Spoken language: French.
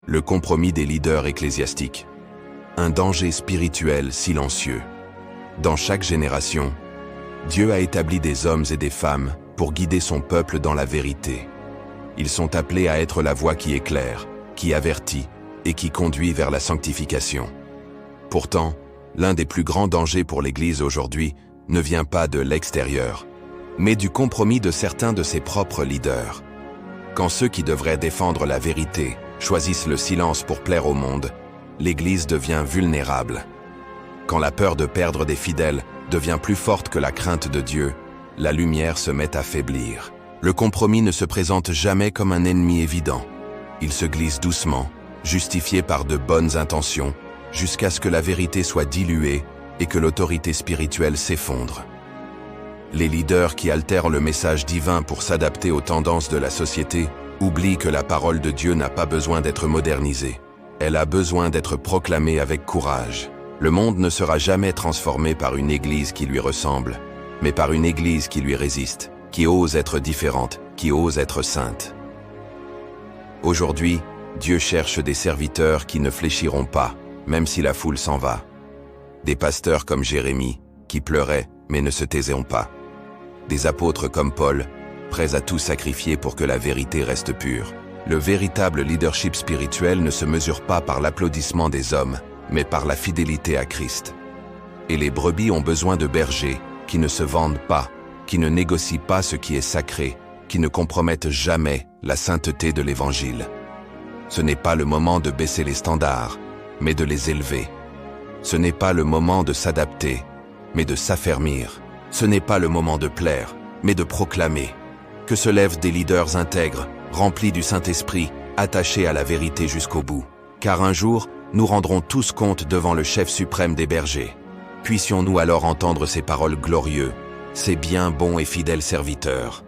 Le compromis des leaders ecclésiastiques. Un danger spirituel silencieux. Dans chaque génération, Dieu a établi des hommes et des femmes pour guider son peuple dans la vérité. Ils sont appelés à être la voie qui éclaire, qui avertit et qui conduit vers la sanctification. Pourtant, l'un des plus grands dangers pour l'Église aujourd'hui ne vient pas de l'extérieur, mais du compromis de certains de ses propres leaders. Quand ceux qui devraient défendre la vérité choisissent le silence pour plaire au monde, l'Église devient vulnérable. Quand la peur de perdre des fidèles devient plus forte que la crainte de Dieu, la lumière se met à faiblir. Le compromis ne se présente jamais comme un ennemi évident. Il se glisse doucement, justifié par de bonnes intentions, jusqu'à ce que la vérité soit diluée et que l'autorité spirituelle s'effondre. Les leaders qui altèrent le message divin pour s'adapter aux tendances de la société oublient que la parole de Dieu n'a pas besoin d'être modernisée. Elle a besoin d'être proclamée avec courage. Le monde ne sera jamais transformé par une église qui lui ressemble, mais par une église qui lui résiste, qui ose être différente, qui ose être sainte. Aujourd'hui, Dieu cherche des serviteurs qui ne fléchiront pas, même si la foule s'en va. Des pasteurs comme Jérémie, qui pleuraient mais ne se taisaient pas. Des apôtres comme Paul, prêts à tout sacrifier pour que la vérité reste pure. Le véritable leadership spirituel ne se mesure pas par l'applaudissement des hommes, mais par la fidélité à Christ. Et les brebis ont besoin de bergers qui ne se vendent pas, qui ne négocient pas ce qui est sacré, qui ne compromettent jamais la sainteté de l'Évangile. Ce n'est pas le moment de baisser les standards, mais de les élever. Ce n'est pas le moment de s'adapter, mais de s'affermir. Ce n'est pas le moment de plaire, mais de proclamer. Que se lèvent des leaders intègres, remplis du Saint-Esprit, attachés à la vérité jusqu'au bout. Car un jour, nous rendrons tous compte devant le chef suprême des bergers. Puissions-nous alors entendre ces paroles glorieuses, ces bien bons et fidèles serviteurs.